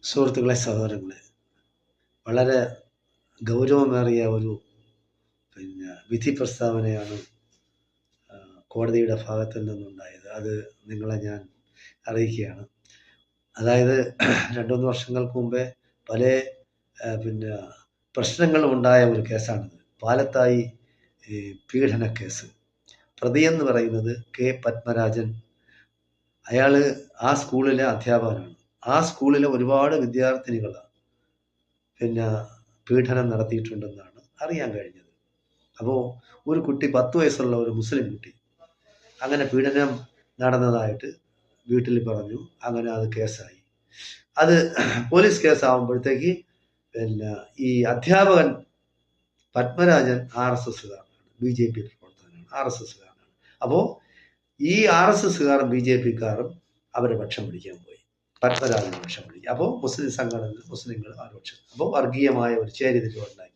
സുഹൃത്തുക്കളെ, സഹോദരങ്ങളെ, വളരെ ഗൗരവമേറിയ ഒരു വിധി പ്രസ്താവനയാണ് കോടതിയുടെ ഭാഗത്തിൽ നിന്നുണ്ടായത്. അത് നിങ്ങളെ ഞാൻ അറിയിക്കുകയാണ്. അതായത് 2-3 വർഷങ്ങൾക്ക് മുമ്പേ പല പ്രശ്നങ്ങളും ഉണ്ടായ ഒരു കേസാണിത്. പാലത്തായി പീഡന കേസ്. പ്രതിയെന്ന് പറയുന്നത് കെ പത്മരാജൻ. അയാൾ ആ സ്കൂളിലെ അധ്യാപകനാണ്. ആ സ്കൂളിലെ ഒരുപാട് വിദ്യാർത്ഥിനികൾ പീഡനം നടത്തിയിട്ടുണ്ടെന്നാണ് അറിയാൻ കഴിഞ്ഞത്. അപ്പോൾ ഒരു കുട്ടി, 10 വയസ്സുള്ള ഒരു മുസ്ലിം കുട്ടി, അങ്ങനെ പീഡനം നടന്നതായിട്ട് വീട്ടിൽ പറഞ്ഞു. അങ്ങനെ അത് കേസായി. അത് പോലീസ് കേസാകുമ്പോഴത്തേക്ക് ഈ അധ്യാപകൻ പത്മരാജൻ RSSകാരനാണ്, BJP പ്രവർത്തകനാണ്, RSSകാരനാണ്. അപ്പോൾ ഈ RSSകാരും BJPക്കാരും അവരെ പക്ഷം പിടിക്കാൻ പോയി, പത്മരാജന് പക്ഷം പിടിക്കുക. അപ്പോൾ മുസ്ലിം സംഘടനകൾ, മുസ്ലിങ്ങൾ ആരോപിച്ചു. അപ്പോൾ വർഗീയമായ ഒരു ചേരിതിരിവ് ഉണ്ടായി.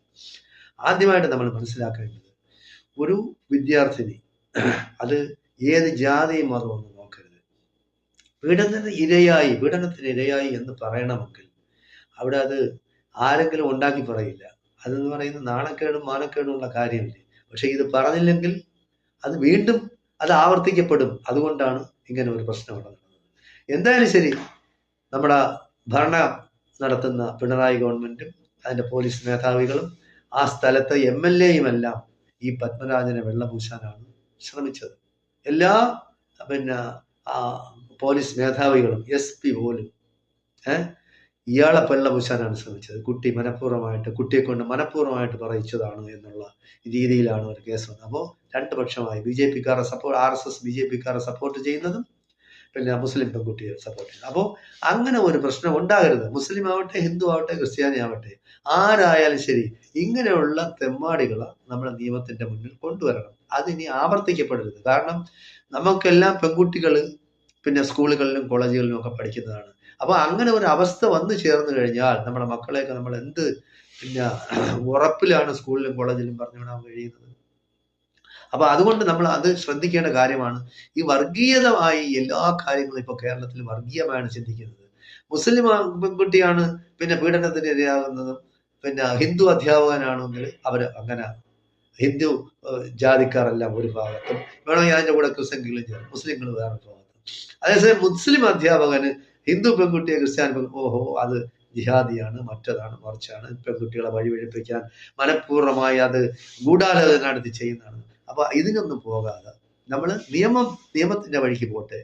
ആദ്യമായിട്ട് നമ്മൾ മനസ്സിലാക്കേണ്ടത്, ഒരു വിദ്യാർത്ഥിനി, അത് ഏത് ജാതിയും മതമൊന്നും നോക്കരുത്, പീഡനത്തിന് ഇരയായി എന്ന് പറയണമെങ്കിൽ അവിടെ അത് ആരെങ്കിലും ഉണ്ടാക്കി പറയില്ല. അതെന്ന് പറയുന്നത് നാണക്കേടും മാനക്കേടും ഉള്ള കാര്യമില്ലേ. പക്ഷെ ഇത് പറഞ്ഞില്ലെങ്കിൽ അത് വീണ്ടും അത് ആവർത്തിക്കപ്പെടും. അതുകൊണ്ടാണ് ഇങ്ങനെ ഒരു പ്രശ്നം നടന്നത്. എന്തായാലും ശരി, നമ്മുടെ ഭരണം നടത്തുന്ന പിണറായി ഗവൺമെന്റും അതിന്റെ പോലീസ് മേധാവികളും ആ സ്ഥലത്തെ MLAയും എല്ലാം ഈ പത്മരാജനെ വെള്ളപൂശാനാണ് ശ്രമിച്ചത്. എല്ലാ പോലീസ് മേധാവികളും, SP പോലും ഇയാളെ വെള്ളപൂശാനാണ് ശ്രമിച്ചത്. കുട്ടിയെ കൊണ്ട് മനഃപൂർവ്വമായിട്ട് പറയിച്ചതാണ് എന്നുള്ള രീതിയിലാണ് ഒരു കേസ് വന്നത്. അപ്പോൾ 2 പക്ഷമായി, BJPക്കാരെ RSS BJPക്കാരെ സപ്പോർട്ട് ചെയ്യുന്നതും മുസ്ലിം പെൺകുട്ടിയെ സപ്പോർട്ട് ചെയ്യുന്നത്. അപ്പോൾ അങ്ങനെ ഒരു പ്രശ്നം ഉണ്ടാകരുത്. മുസ്ലിം ആവട്ടെ, ഹിന്ദു ആവട്ടെ, ക്രിസ്ത്യാനി ആവട്ടെ, ആരായാലും ശരി, ഇങ്ങനെയുള്ള തെമ്മാടികളെ നമ്മുടെ നിയമത്തിന്റെ മുന്നിൽ കൊണ്ടുവരണം. അതിനി ആവർത്തിക്കപ്പെടരുത്. കാരണം നമുക്കെല്ലാം പെൺകുട്ടികൾ സ്കൂളുകളിലും കോളേജുകളിലും ഒക്കെ പഠിക്കുന്നതാണ്. അപ്പോൾ അങ്ങനെ ഒരു അവസ്ഥ വന്നു ചേർന്ന് കഴിഞ്ഞാൽ നമ്മുടെ മക്കളെയൊക്കെ നമ്മൾ എന്ത് ഉറപ്പിലാണ് സ്കൂളിലും കോളേജിലും പറഞ്ഞു വിടാൻ കഴിയുന്നത്? അപ്പൊ അതുകൊണ്ട് നമ്മൾ അത് ശ്രദ്ധിക്കേണ്ട കാര്യമാണ്. ഈ വർഗീയതമായി എല്ലാ കാര്യങ്ങളും ഇപ്പൊ കേരളത്തിൽ വർഗീയമായാണ് ചിന്തിക്കുന്നത്. മുസ്ലിം പെൺകുട്ടിയാണ് പീഡനത്തിന് ഇരയാകുന്നതും ഹിന്ദു അധ്യാപകനാണെങ്കിൽ അവര് അങ്ങനെ, ഹിന്ദു ജാതിക്കാരെല്ലാം ഒരു ഭാഗത്തും വേണമെങ്കിൽ അതിന്റെ കൂടെ ക്രിസ്ത്യൻകളും ചേർന്ന്, മുസ്ലിങ്ങൾ വേറെ ഭാഗത്തും. അതേസമയം മുസ്ലിം അധ്യാപകന് ഹിന്ദു പെൺകുട്ടിയെ ക്രിസ്ത്യാനി അത് ജിഹാദിയാണ്, മറ്റതാണ്, മറിച്ചാണ്, പെൺകുട്ടികളെ വഴിവഴിപ്പിക്കാൻ മനഃപൂർവ്വമായി അത് ഗൂഢാലോചന നടത്തി ചെയ്യുന്നതാണ്. അപ്പൊ ഇതിനൊന്നും പോകാതെ നമ്മൾ നിയമത്തിന്റെ വഴിക്ക് പോട്ടെ.